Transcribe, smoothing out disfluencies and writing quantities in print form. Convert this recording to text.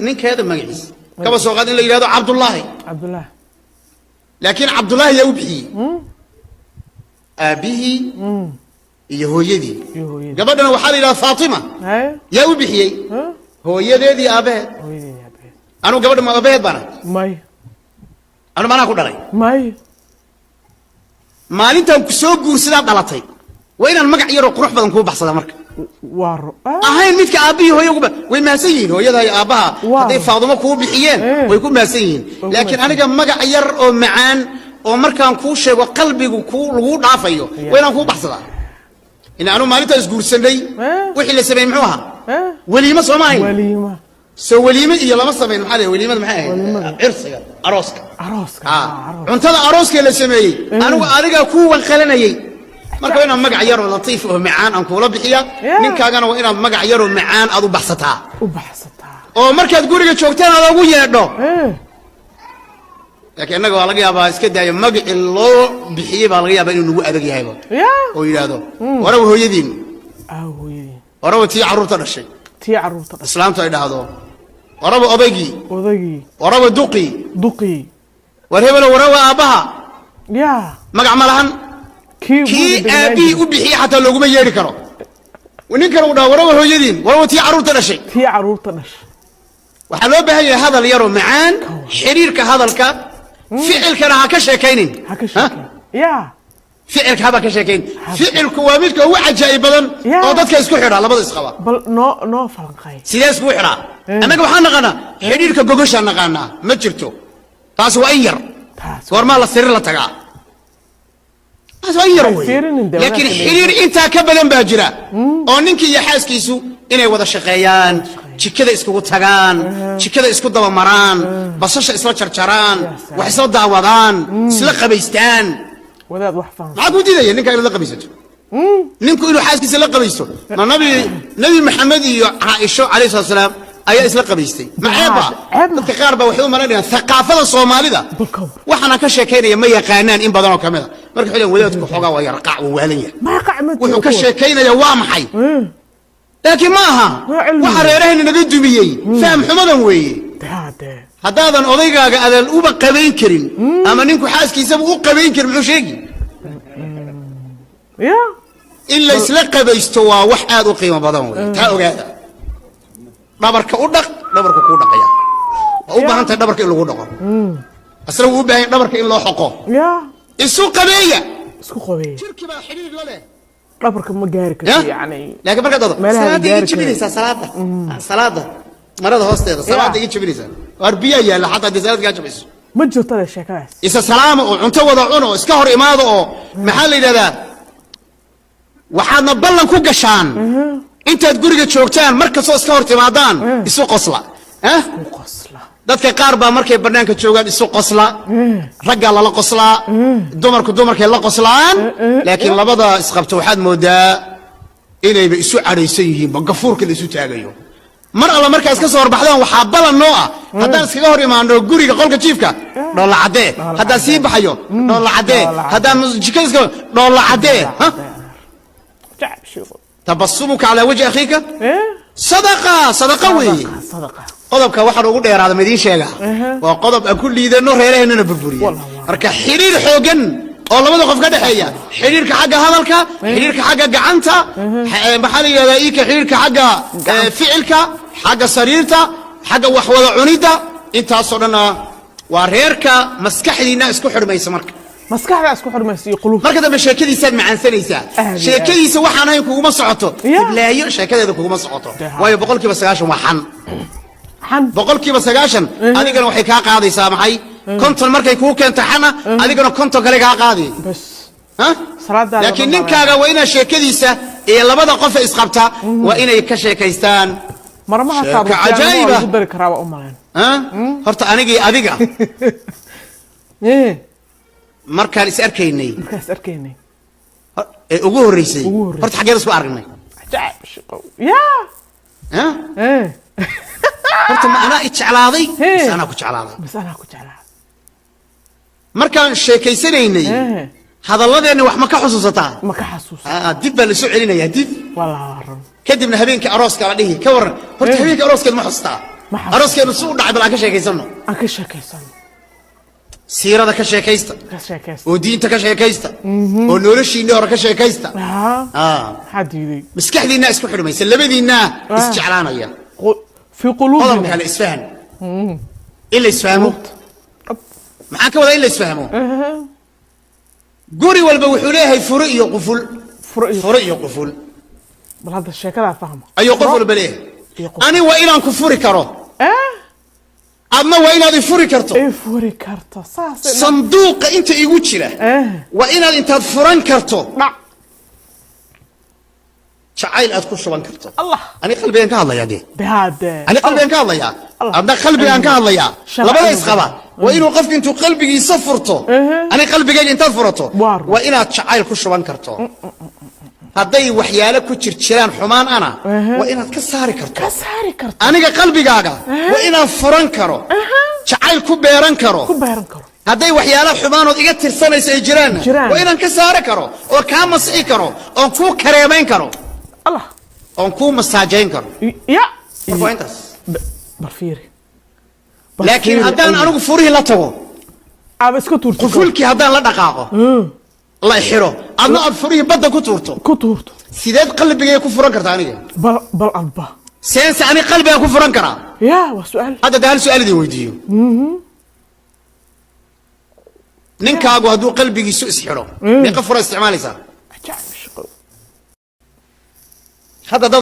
نينك هذا مجلس كما سوقات اللي هذا عبد الله لكن عبد الله يوبحي أبيه يهودي قبلنا وحال إلى فاطمة يوبحي هو يدي أبيه أنا قبل ما أبيه بنا ماي أنا ما أقول لك ماي ما أنت سوق وسلام على وين المقع يروح روح بدن كوب بحصل مرك وارو أهين ميتك أبيه هو يقول وين ماسين هو يدا أباها هذي فاطمة كوب بحيان ويكون ماسين لكن أنا قام مقع ير معان ومركان كوشة وقلبي وكول عافيه وين أكون بحصل إن أنا ما أنت أسقول سني وحي اللي سبين معها وليمة صوماي وليمة سو وليمة يلا ما سبين محله وليمة محله عرسك أروسك أنت هذا أروسك اللي سمي أنا أرجع كوا خلناي marka weena magac yar oo latiif oo macaan aan kula bixiya ninkaagana waa inaad magac yar oo macaan aad u baxsataa oo markaad guriga joogtaan aad ugu yeedho laakiin anaga waa laga yaabaa iska daayo magac loo bixiyay baa laga yaabaa inuu nagu adag yahay oo yiraahdo waraw hooyadiin waraw tii caruurta dhashay islaamtu ay dhahdo waraw odaygii waraw duqi warhebel waraw aabaha magac malahan كي أبي وبحي حتى لو ما يجري كرو ونكر ودا وراء هويدين وراء تي عروت نشي وحلو بهي هذا اللي يرو معان حرير كهذا الكاب فعل كنا هكشكينين يا فعل كهذا كشكين فعل كواميد هو عجائب بدن أو ضدك يسكو حرا لبض إسقوا بل نو فلنقاي سياس كو حرا أنا كوحنا غنا حرير كجوجش أنا غنا ما جبتو تاس وأير ورما الله سر الله تجا لكن حرير انت كبدن باجرا او نينكي يا حاسكيسو inay wada shaqeeyaan jikada isku tagaan jikada isku daba maraan basasha isla jarjaraan wax isla daawadaan isla qabaystaan wadaad wax faham ma ku diiday ninka inuu la qabaysto ninku inuu xaaskiisa la qabaysto ma nabi maxamed iyo aisha alayhi salaam ayaa isla qabaystay maceeba dadka qaar ba waxay u maranayaan thaqaafada Soomaalida waxana ka sheekeynaya ma yaqaanaan in badan oo kamid ah marka xilin wadaadku xogaa waa yarqac oo waalanya wuxuu ka sheekeynaya waa maxay laakiin ma aha waxa reeraheena naga dumiyay faham xumadan weeye hadaadan odaygaaga adan uba qabayn karin ama ninku xaaskiisa u qabayn karin muxuu sheegi illa isla qabaysto waa wax aad u qiimo badan weeye taa ogaada dhabarka u dhaq dhabarku ku dhaqaya oo u baahan tahay dhabarka in lagu dhaqo asla uu baahan dhabarka in loo xoqo isu qabeeya jirka baa xiriir la leh dhabarka ma gaari karo yani laakiin marka dad salaada marada hoosteeda salaada ay jabinaysa arbiya yaala hatta salaad ka jabayso ma jirto sheekadaas isa salaamo oo cunto wada cuno iska hor imaado oo maxaa la yiraahdaa waxaadna ballan ku gashaan intaad guriga joogtaan marka soo iska hor timaadaan isu qosla dadka qaar baa markay banaanka joogaan isu qosla ragga la qoslaa dumarku dumarkay la qoslaan laakiin labada isqabto waxaad moodaa inay isu cadhaysan yihiin gafuurka la isu taagayo mar alla markaas ka soo horbaxdaan waxa balan noo ah haddaan iskaga hor imaano guriga qolka jiifka dhoola cadee haddaan sii baxayo dhoola cadee haddaan jikada iska dhoola cadee تبصمك على وجه أخيك صدقة وي قضبك واحد وقول يا هذا مدين شيء وقضب أكل لي ذا نور هنا هنا بربوري أرك حرير حوجن والله ما دخل كده حيا حرير كحاجة هذا الك حرير كحاجة جعنتا محلي يلاقيك حرير كحاجة فعلك حاجة سريرتا حاجة وحوض عنيدة أنت أصلنا وريرك مسكح لي ناس كحر ما يسمرك maskaxda isku xirmaysiyo qulub marka dambe sheekadiisa macaansanaysa sheekadiisa waxaan ay kugu socoto iblaayo sheekadeeda kugu socoto waayo 90% waa xan 90% adigana waxay ka qaadaysaa maxay konton markay kugu keento xana adigana konton kale ka qaadi bas ha salaada laakiin ninkaaga waa ina sheekadiisa ee labada qof isqabta waa inay ka sheekaystaan marmaha taabo ajayba ugu dari karaa waa umaleen ha horta anigi adiga markaan is arkaynay ugu horeysay horta xageed isku aragnay horta ma ana jeclaaday ana ku jeclaaday markaan sheekaysanaynay hadalladeena wax ma ka xusuusataa dib baa la soo celinaya dib kadibna habeenkii arooska la dhihi ka waran horta habeenkii arooska ma xusuustaa أروس كانوا سوق دعب العكا شيكيسنا أكشة كيسان سيرة كشيكيستا كشة كيسان ودين كشيكيستا ونورشي نور كشيكيستا حديدي مسكح دي الناس كحلو ما يسلم دي الناس استعلانا يا في قلوبنا والله على إسفهان إلا يسفهموا معاك ولا إلا يسفهموا قوري والبوحوليه فرق يقفل فرق يقفل بل هذا الشيء كذا فاهمه أي يقفل بليه أنا وإلى أنك فري كرو أما وإلى هذه فري كرتو إيه فري كرتو صندوق أنت يقولش له وإلى أنت فرن كرتو نعم شعيل أذكر شو بنكرته الله أنا قلبي أنك الله يا دي بهذا أنا قلبي أنك الله يا أبدا قلبي أنك الله يا لا بلا يسخبا وإنه قفك أنتو قلبي يصفرته أنا قلبي جاي أنت فرته وإلى شعيل كل شو بنكرته هذي وحيالك وتشرشلان حمان أنا وإلى كساري كرته كساري كرتو أنا قلبي جاجا وإلى فرنكره شعيل كبيرنكره هذي وحيالك حمان وإيجاد ترسانة سيجران وإلى كساري كره وكام مسيء كره وكو كريمين كره الله أنكو مساجين كرو يا فوينتس برفيري لكن هدان أنا كفوري لا تبو بس كتورتو كفولك هدان لا دقاقه الله يحيره أنا أفوري بدا كتورتو سيدات قلبي كفران كرتانية بل ألبا سينس أنا قلبي كفران كرا يا وسؤال هذا ده السؤال دي ويديو ننكاغو هدو قلبي يسوء سحره بيقفر استعمالي صار هذا